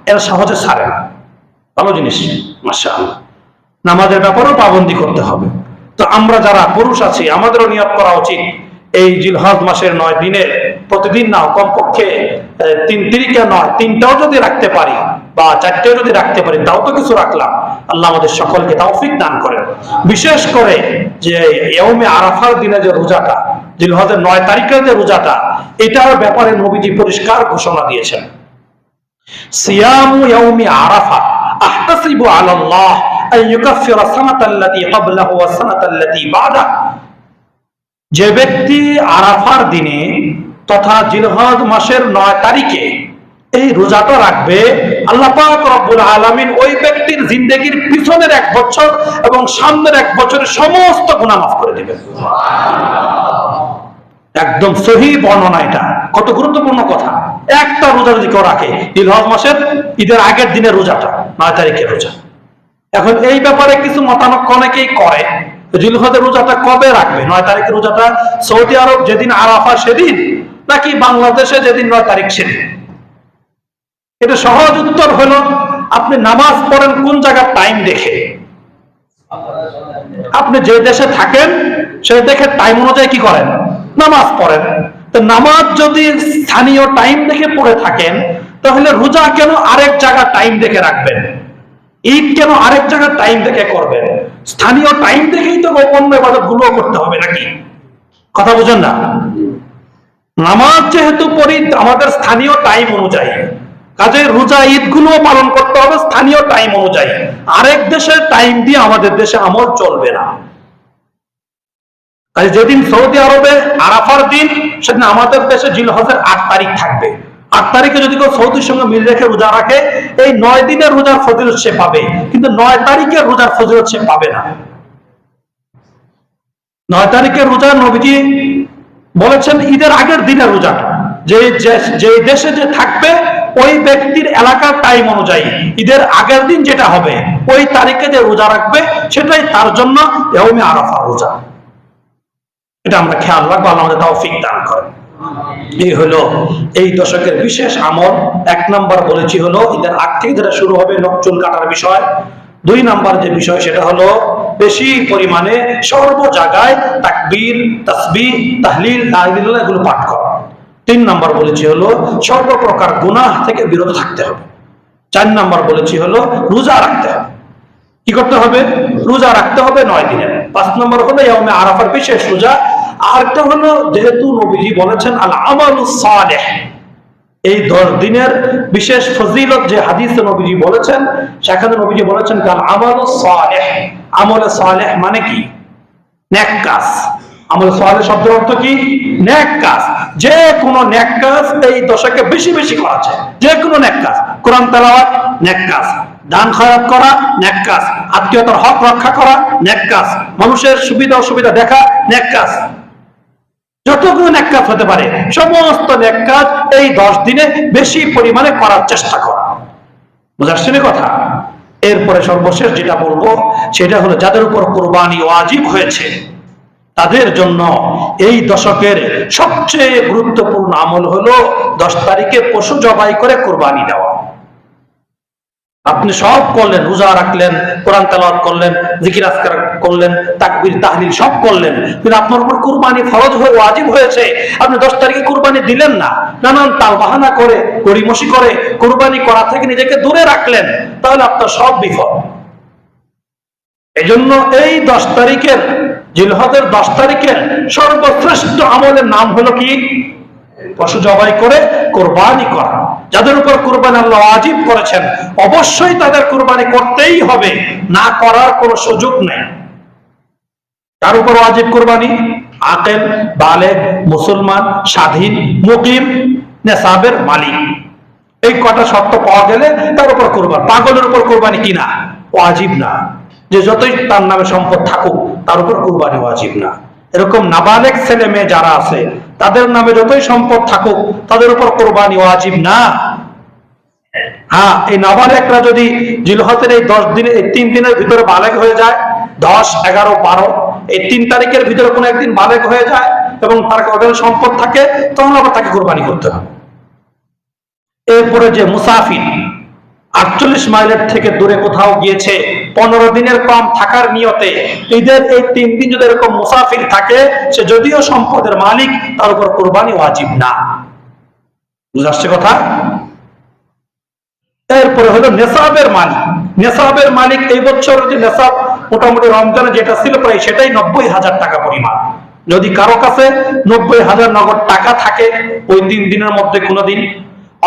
Speaker 1: এরা সহজে ছাড়ে না, ভালো জিনিস মাশাআল্লাহ। নামাজের ব্যাপারেও পাবন্দি করতে হবে। তো আমরা যারা পুরুষ আছি আমাদেরও নিয়ত করা উচিত এই জিলহজ মাসের 9 দিনে প্রতিদিন না, কমপক্ষে 3 তারিখে নয় 3টাও যদি রাখতে পারি বা 4টাও যদি রাখতে পারি তাও তো কিছু রাখলাম। আল্লাহ আমাদের সকলকে তৌফিক দান করেন। বিশেষ করে যে ইয়াউমে আরাফার দিনে যে রোজাটা, জিলহজের 9 তারিখের যে রোজাটা, এটার ব্যাপারে নবীজি পরিষ্কার ঘোষণা দিয়েছেন, সিয়ামু ইয়াউমি আরাফা আহতাসিবু আলাল্লাহ আন ইউকাফিরা সানাতাল্লাতী ক্বাবলাহু ওয়া সানাতাল্লাতী বা'দাহু। যে ব্যক্তি আরাফার দিনে তথা জিলহজ মাসের 9 তারিখে এই রোজাটা রাখবে, আল্লাহ পাক রব্বুল আলামিন ওই ব্যক্তির জিন্দেগির পিছনের 1 বছর এবং সামনের 1 বছরের সমস্ত গুনাহ মাফ করে দিবেন। একদম সহিহ বর্ণনা, এটা কত গুরুত্বপূর্ণ কথা। একটা রোজা যদি কেউ রাখে, জিলহজ মাসের ঈদের আগের দিনের রোজাটা, 9 তারিখের রোজা। এখন এই ব্যাপারে কিছু মতামত অনেকেই করে, জিলহজের রোজাটা কবে রাখবে, 9 তারিখের রোজাটা সৌদি আরব যেদিন আরাফা সেদিন নাকি বাংলাদেশে যেদিন 9 তারিখ সেদিন? এটা সহজ উত্তর হলো, আপনি নামাজ পড়েন কোন জায়গার টাইম দেখে। আপনি যে দেশে থাকেন সেই দেখে টাইম অনুযায়ী কি করেন, নামাজ পড়েন। তো নামাজ যদি স্থানীয় টাইম দেখে পড়ে থাকেন, তাহলে রোজা কেন আরেক জায়গার টাইম দেখে রাখবেন? ঈদ কেন আরেক জায়গার টাইম দেখে করবেন? স্থানীয় টাইম দেখেই তো অন্য ইবাদতগুলো করতে হবে নাকি? কথা বুঝেন না? নামাজ যেহেতু পড়ি আমাদের স্থানীয় টাইম অনুযায়ী, কাজে রোজা ঈদ গুলো পালন করতে হবে স্থানীয় টাইম অনুযায়ী। আরেক দেশের টাইম দিয়ে আমাদের দেশে আমল চলবে না। কাজে যেদিন সৌদি আরবে আরাফার দিন, সেদিন আমাদের দেশে জিলহজের 8 তারিখ থাকবে। 8 তারিখে যদি কেউ সৌদির সঙ্গে মিল রেখে রোজা রাখে, এই 9 দিনের রোজার ফজিলত সে পাবে, কিন্তু 9 তারিখের রোজার ফজিলত সে পাবে না। 9 তারিখের রোজা নবীজি বলেছেন ঈদের আগের দিনের রোজাটা, যে দেশে যে থাকবে ওই ব্যক্তির এলাকার টাইম অনুযায়ী ঈদের আগের দিন যেটা হবে ওই তারিখে যে রোজা রাখবে সেটাই তার জন্য ইয়াউমে আরাফার রোজা। এটা আমরা খেয়াল রাখবো, আল্লাহ আমাদের তৌফিক দান করেন। এই হলো এই দশকের বিশেষ আমল। 1 নাম্বার বলেছি হলো ঈদের আগ থেকে যেটা শুরু হবে নখ চুল কাটার বিষয়। 2 নাম্বার যে বিষয় সেটা হলো বেশি পরিমাণে সর্ব জায়গায় তাকবীর, তাসবিহ, তাহলিল, লা ইলাহা ইল্লাল্লাহ এগুলো পাঠ করা। 3 নাম্বার বলেছি হলো সর্বপ্রকার গুনাহ থেকে বিরত থাকতে হবে। 4 নাম্বার বলেছি হলো রোজা রাখতে হবে। কি করতে হবে? রোজা রাখতে হবে 9 দিনের। 5 নাম্বার হলো ইয়াউমে আরাফার বিশেষ রোজা। আরেকটা হলো যেহেতু নবীজি বলেছেন আল আমালুস সালেহ, এই 10 দিনের বিশেষ ফজিলত যে হাদিসে নবীজি বলেছেন, সেখানে নবীজি বলেছেন কাল আমালুস সালেহ। আমলে সালেহ মানে কি? নেক কাজ। আমল সালেহ শব্দের অর্থ কি? নেক কাজ। যে কোনো নেক কাজ এই দশকে বেশি বেশি করা যায়। যে কোনো নেক কাজ, কোরআন তেলাওয়াত নেক কাজ, দান খয়রাত করা নেক কাজ, আত্মীয়তার হক রক্ষা করা নেক কাজ, মানুষের সুবিধা অসুবিধা দেখা নেক কাজ। যতগুলো নেক কাজ হতে পারে সমস্ত নেক কাজ এই 10 দিনে বেশি পরিমাণে করার চেষ্টা করা। বুঝাচ্ছেন কথা? এরপরে সর্বশেষ যেটা বলবো সেটা হলো যাদের উপর কুরবানি ওয়াজিব হয়েছে তাদের জন্য এই দশকের সবচেয়ে গুরুত্বপূর্ণ আমল হলো 10 তারিখে পশু জবাই করে কুরবানি দেওয়া। আপনি সব করলেন, রোজা রাখলেন, কোরআন তেলাওয়াত করলেন, জিকির আজকার করলেন, তাকবীর তাহলিল সব করলেন, কিন্তু আপনার উপর কুরবানি ফরজ হয়ে ওয়াজিব হয়েছে, আপনি 10 তারিখে কুরবানি দিলেন না, নানান তাল বাহানা করে গড়িমসি করে কুরবানি করা থেকে নিজেকে দূরে রাখলেন, তাহলে আপনার সব বিফল। এজন্য এই 10 তারিখের জিলহজের 10 তারিখের সর্বশ্রেষ্ঠ আমলের নাম হলো কি? পশু জবাই করে কোরবানি করা। যাদের উপর কোরবানি আল্লাহ ওয়াজিব করেছেন অবশ্যই তাদের কোরবানি করতেই হবে, না করার কোনো সুযোগ নেই। তার উপর ওয়াজিব কোরবানি? আকেল, বালেগ, মুসলমান, স্বাধীন, মুকিম, নেসাবের মালিক। এই কটা শর্ত পাওয়া গেলে তার উপর কোরবানি। পাগলের উপর কোরবানি কিনা ওয়াজিব না, যে যতই তার নামে সম্পদ থাকুক তার উপর কোরবানি ওয়াজিব না। এরকম নাবালেগ ছেলে মেয়ে যারা আছে তাদের নামে যতই সম্পদ থাকুক তাদের উপর কোরবানি ওয়াজিব না। হ্যাঁ, এই নাবালেগরা যদি জিলহজের এই 10 দিনে, এই 3 দিনের ভিতরে বালেগ হয়ে যায়, 10, 11, 12, এই 3 তারিখের ভিতরে কোনো একদিন বালেগ হয়ে যায় এবং তার ওদের সম্পদ থাকে, তখন আবার তাকে কোরবানি করতে হবে। এরপরে যে মুসাফির 48 মাইলের থেকে দূরে কোথাও গিয়েছে 15 দিনের কম থাকার নিয়তে, ঈদের এই 3 দিন যদি এরকম মুসাফির থাকে, সে যদিও সম্পদের মালিক তার উপর কোরবানি ওয়াজিব না। বুঝে আসছে কথা? এরপরে হলো নেসাবের মালিক। নেসাবের মালিক এই বছর যে নেসাব মোটামুটি রমজানে যেটা ছিল প্রায় সেটাই 90,000 টাকা পরিমাণ। যদি কারো কাছে 90,000 নগদ টাকা থাকে ওই 3 দিনের মধ্যে কোনো দিন,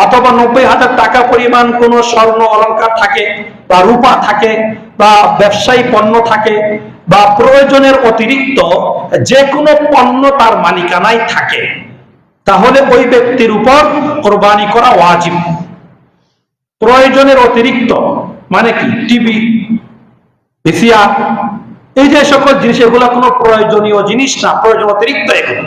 Speaker 1: অথবা 90,000 টাকা পরিমাণ কোনো স্বর্ণ অলংকার থাকে বা রূপা থাকে বা ব্যবসায়ী পণ্য থাকে বা প্রয়োজনের অতিরিক্ত যে কোনো পণ্য তার মালিকানায় থাকে, তাহলে ওই ব্যক্তির উপর কোরবানি করা ওয়াজিব। প্রয়োজনের অতিরিক্ত মানে কি? টিভি, ভিসিআর, এই যে সকল জিনিস, এগুলো কোনো প্রয়োজনীয় জিনিস না, প্রয়োজন অতিরিক্ত। এগুলো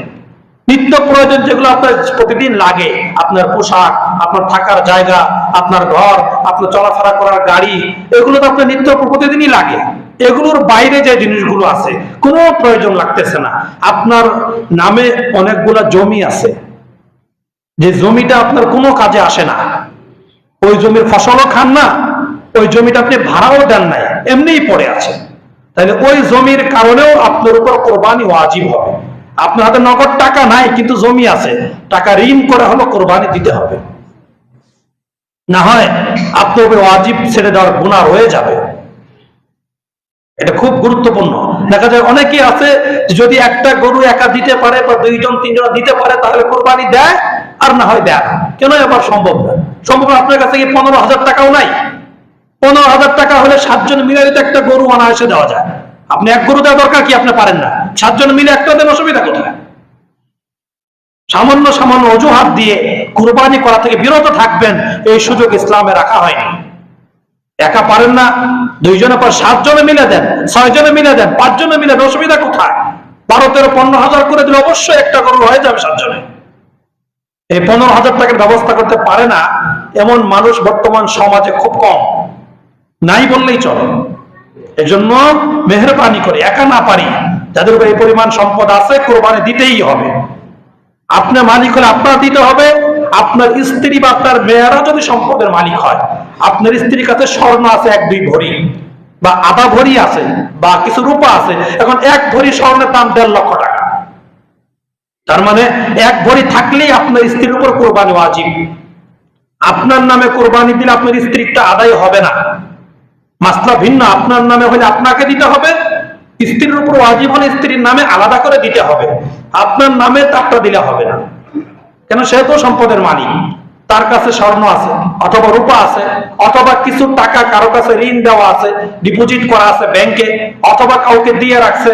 Speaker 1: নিত্য প্রয়োজন, যেগুলো আপনার প্রতিদিন লাগে, আপনার পোশাক, আপনার থাকার জায়গা, আপনার ঘর, আপনার চলাফেরা করার গাড়ি, এগুলো তো আপনার নিত্য প্রতিদিনই লাগে। এগুলোর বাইরে যে জিনিসগুলো আছে কোনো প্রয়োজন লাগতেছে না। আপনার নামে অনেকগুলা জমি আছে, যে জমিটা আপনার কোনো কাজে আসে না, ওই জমির ফসলও খান না, ওই জমিটা আপনি ভাড়াও দেন নাই, এমনিই পড়ে আছে, তাহলে ওই জমির কারণেও আপনার উপর কোরবানি ওয়াজিব হবে। আপনার হাতে নগদ টাকা নাই কিন্তু জমি আছে, টাকা ঋণ করে হলো কোরবানি দিতে হবে, না হয় আপনার উপর ওয়াজিব ছেড়ে দেওয়ার গুনাহ রয়ে যাবে। এটা খুব গুরুত্বপূর্ণ। দেখা যায় অনেকেই আছে যদি একটা গরু একা দিতে পারে বা 2জন 3জন দিতে পারে তাহলে কোরবানি দেয়, আর না হয় দেয় না। কেন? এবার সম্ভব না। সম্ভব না। আপনার কাছে কি 15,000 টাকাও নাই? 15,000 টাকা হলে 7 জন মিলে তো একটা গরু অনায়াসে দেওয়া যায়। আপনি এক গরু দেওয়া দরকার কি? আপনি পারেন না, 7 জন মিলে একটা দেন, অসুবিধা কোথায়? সামান্য সামান্য অজুহাত দিয়ে কুরবানি করা থেকে বিরত থাকবেন, এই সুযোগ ইসলামে রাখা হয়নি। একা পারেন না, 2 জনের পর 7 জনে মিলে দেন, 6 জনে মিলে দেন, 5 জনে মিলে দেন, অসুবিধা কোথায়? 12-13-15,000 করে দিলে অবশ্যই একটা গরু হয়ে যাবে 7 জনে। এই 15,000 টাকার ব্যবস্থা করতে পারে না এমন মানুষ বর্তমান সমাজে খুব কম, নাই বললেই চলে। এজন্য মেহেরবানি করে, একা না পারি, যাদের উপর এই পরিমাণ সম্পদ আছে কোরবানি দিতেই হবে। আপনার মালিক হলে আপনার দিতে হবে। আপনার স্ত্রী বা আপনার মেয়েরা যদি সম্পদের মালিক হয়, আপনার স্ত্রীর কাছে স্বর্ণ আছে 1-2 ভরি বা আধা ভরি আছে বা কিছু রূপা আছে, এখন 1 ভরি স্বর্ণের দাম 1.5 লক্ষ টাকা। তার মানে 1 ভরি থাকলেই আপনার স্ত্রীর উপর কোরবানি ওয়াজিব। আপনার নামে কোরবানি দিলে আপনার স্ত্রীটা আদায় হবে না, মাসলা ভিন্ন। আপনার নামে হলে আপনাকে দিতে হবে, স্ত্রীর উপর ওয়াজিব হলে স্ত্রীর নামে আলাদা করে দিতে হবে, আপনার নামে তারটা দিলে হবে না। কেন? সে তো সম্পদের মালিক, তার কাছে স্বর্ণ আছে অথবা রূপা আছে অথবা কিছু টাকা কারো কাছে ঋণ দেওয়া আছে, ডিপোজিট করা আছে ব্যাংকে, অথবা কাউকে দিয়ে রাখছে।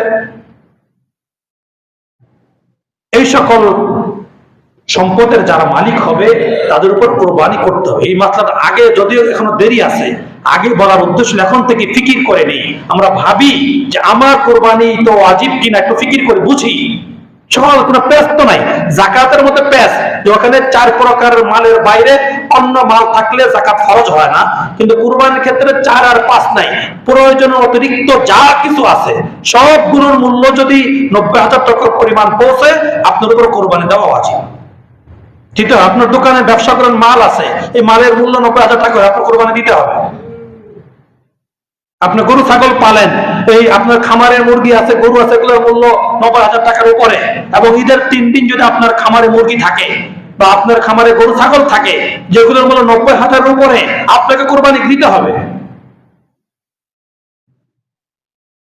Speaker 1: এই সকল সম্পদের যারা মালিক হবে তাদের উপর কোরবানি করতে হবে। এই মাসলাটা আগে, যদিও এখনো দেরি আছে, আগে বলার উদ্দেশ্য এখন থেকে ফিকির করে নেই। আমরা ভাবি যে আমার কোরবানি তো ওয়াজিব কিনা, একটু ফিকির করে বুঝি। সকল কোনো প্যাস তো নাই। জাকাতের মধ্যে প্যাস, যে ওখানে 4 প্রকারের মালের বাইরে অন্য মাল থাকলে জাকাত খরচ হয় না, কিন্তু কুরবানির ক্ষেত্রে 4 আর 5 নাই, প্রয়োজনের অতিরিক্ত যা কিছু আছে সবগুলোর মূল্য যদি 90,000 টাকার পরিমাণ পৌঁছে আপনার উপর কোরবানি দেওয়া উচিত। ঠিক আছে? আপনার দোকানে ব্যবসা করেন, মাল আছে, এই মালের মূল্য 90,000 টাকা, আপনার কোরবানি দিতে হবে। আপনি গরু ছাগল পালেন, এই আপনার খামারের মুরগি আছে, গরু আছে, এগুলোর মূল্য 90,000 টাকার উপরে, এবং ঈদের 3 দিন যদি আপনার খামারে মুরগি থাকে বা আপনার খামারে গরু ছাগল থাকে যেগুলোর মূল্য 90,000 উপরে, আপনাকে কোরবানি দিতে হবে।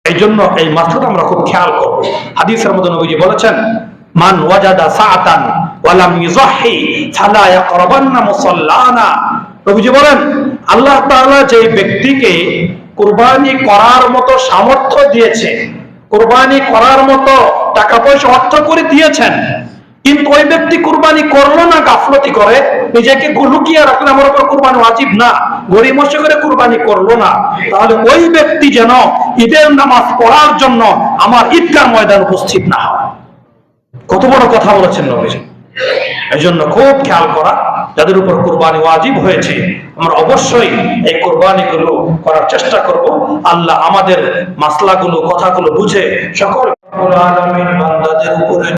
Speaker 1: এই এই জন্য এই মাসলাটা আমরা খুব খেয়াল করব। হাদিসের মধ্যে নবীজি বলেছেন, মান ওয়াজাদা সাআতান ওয়া লাম ইউযাহি ফালা ইয়াকরাবান্না মুসাল্লানা। নবীজি বলেন, আল্লাহ তাআলা যে ব্যক্তিকে কুরবানি করার মতো সামর্থ্য দিয়েছে, কুরবানি করার মতো টাকা পয়সা অর্থ করে দিয়েছেন, কিন্তু ওই ব্যক্তি কুরবানি করলো না, গাফলতি করে নিজেকে লুকিয়ে রাখলে আমার উপর কুরবানি ওয়াজিব না, গরিমসি করে কুরবানি করলো না, তাহলে ওই ব্যক্তি যেন ঈদের নামাজ পড়ার জন্য আমার ঈদগাহ ময়দান উপস্থিত না হয়। কত বড় কথা বলেছেন নবীজি। এই জন্য খুব খেয়াল করা, যাদের উপর কুরবানি ওয়াজিব হয়েছে আমরা অবশ্যই এই কুরবানিগুলো করার চেষ্টা করব। আল্লাহ আমাদের মাসলাগুলো, কথাগুলো বুঝে সকল আলামিন বান্দাদের উপরে